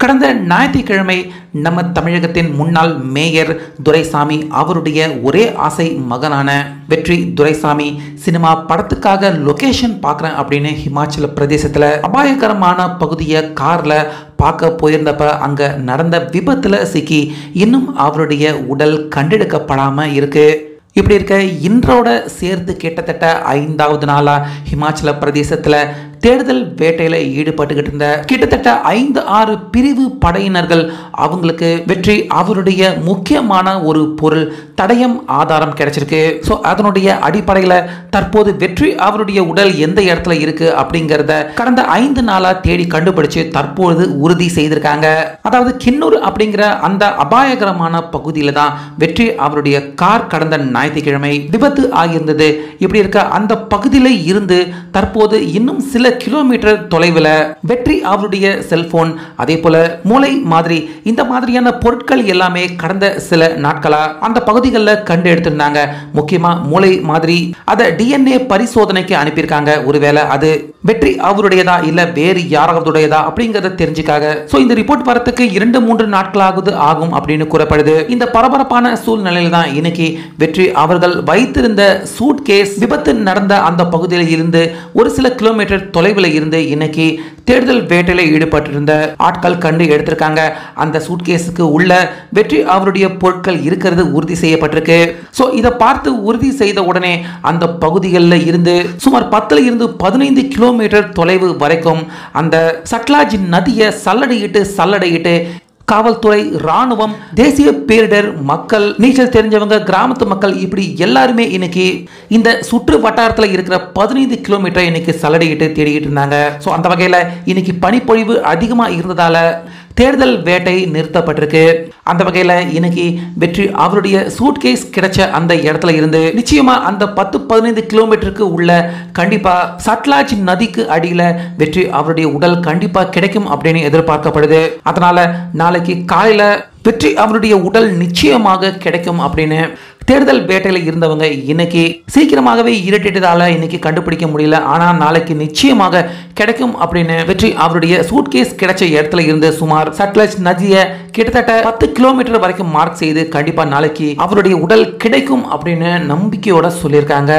கடந்த ஞாயிற்றுக்கிழமை நம்ம தமிழகத்தின் முன்னாள் மேயர் துரைசாமி அவருடைய ஒரே ஆசை மகனான வெற்றி துரைசாமி சினிமா படத்துக்காக லொகேஷன் பார்க்குறேன் அப்படின்னு ஹிமாச்சல பிரதேசத்தில் அபாயகரமான பகுதியை காரில் பார்க்க போயிருந்தப்ப அங்கே நடந்த விபத்தில் சிக்கி இன்னும் அவருடைய உடல் கண்டெடுக்கப்படாமல் இருக்கு. இப்படி இருக்க இன்றோட சேர்த்து கிட்டத்தட்ட 5வது நாளா ஹிமாச்சல பிரதேசத்தில் தேடுதல் வேட்டையில ஈடுபட்டுக்கிட்டு இருந்த கிட்டத்தட்ட 5-6 பிரிவு படையினர்கள் அவங்களுக்கு வெற்றி அவருடைய முக்கியமான ஒரு பொருள் தடயம் ஆதாரம் கிடைச்சிருக்கு. ஸோ அதனுடைய அடிப்படையில் தற்போது வெற்றி அவருடைய உடல் எந்த இடத்துல இருக்கு அப்படிங்கிறத கடந்த 5 நாளா தேடி கண்டுபிடிச்சு தற்போது உறுதி செய்திருக்காங்க. அதாவது கின்னூர் அப்படிங்கிற அந்த அபாயகரமான பகுதியில தான் வெற்றி அவருடைய கார் கடந்த ஞாயிற்றுக்கிழமை விபத்து ஆகியிருந்தது. இப்படி இருக்க அந்த பகுதியில இருந்து தற்போது இன்னும் சில கிலோமீட்டர் தொலைவில் வெற்றி அவருடைய செல்போன் அதே போல மூளை மாதிரி இந்த மாதிரியான பொருட்கள் எல்லாமே கடந்த சில நாட்களா அந்த பகுதிகளில் கண்டு எடுத்திருந்தாங்க. முக்கியமா மூளை மாதிரி அதை DNA பரிசோதனைக்கு அனுப்பியிருக்காங்க. ஒருவேளை அது வெற்றி அவருடையதா இல்ல வேறு யாராவதுடையதா அப்படிங்கறத தெரிஞ்சுக்காக சோ இந்த ரிப்போர்ட் வரத்துக்கு 2-3 நாட்களாவது ஆகும் அப்படின்னு கூறப்படுது. இந்த பரபரப்பான சூழ்நிலையில் தான் இன்னைக்கு வெற்றி அவர்கள் வைத்திருந்த சூட் கேஸ் விபத்து நடந்த அந்த பகுதியில் இருந்து ஒரு சில கிலோமீட்டர் தொலைவில் இருந்து இன்னைக்கு தேடுதல் வேட்டையில ஈடுபட்டிருந்த ஆட்கள் கண்டு எடுத்திருக்காங்க. அந்த சூட்கேஸுக்கு உள்ள வெற்றி அவருடைய பொருட்கள் இருக்கிறது உறுதி செய்யப்பட்டிருக்கு. சோ இதை பார்த்து உறுதி செய்த உடனே அந்த பகுதிகளில் இருந்து சுமார் 10 இருந்து 15 கிலோமீட்டர் தொலைவு வரைக்கும் அந்த சட்லாஜ் நதியை சல்லடையிட்டு காவல்துறை, ராணுவம், தேசிய பேரிடர், மக்கள், நீச்சல் தெரிஞ்சவங்க, கிராமத்து மக்கள் இப்படி எல்லாருமே இன்னைக்கு இந்த சுற்று வட்டாரத்தில் இருக்கிற 15 கிலோமீட்டர் இன்னைக்கு சல்லடையிட்டு தேடிக்கிட்டு இருந்தாங்க. ஸோ அந்த வகையில் இன்னைக்கு பனிப்பொழிவு அதிகமாக இருந்ததால தேடுதல் வேட்டை நிறுத்தப்பட்டிருக்கு. அந்த வகையில் இன்னைக்கு வெற்றி அவருடைய சூட்கேஸ் கிடைச்ச அந்த இடத்துல இருந்து நிச்சயமா அந்த 10-15 கிலோமீட்டருக்கு உள்ள கண்டிப்பா சட்லாஜ் நதிக்கு அடியில் வெற்றி அவருடைய உடல் கண்டிப்பா கிடைக்கும் அப்படின்னு எதிர்பார்க்கப்படுது. அதனால நாளைக்கு காலையில வெற்றி அவருடைய உடல் நிச்சயமாக கிடைக்கும் அப்படின்னு தேடுதல் வேட்டையில இருந்தவங்க இன்னைக்கு சீக்கிரமாகவே இருட்டிட்டதால இன்னைக்கு கண்டுபிடிக்க முடியல. ஆனா நாளைக்கு நிச்சயமாக கிடைக்கும் அப்படின்னு வெற்றி அவருடைய சூட்கேஸ் கிடைச்ச இடத்துல இருந்து சுமார் சட்லஜ் நதியை கிட்டத்தட்ட 10 கிலோமீட்டர் வரைக்கும் மார்க் செய்து கண்டிப்பா நாளைக்கு அவருடைய உடல் கிடைக்கும் அப்படின்னு நம்பிக்கையோட சொல்லியிருக்காங்க.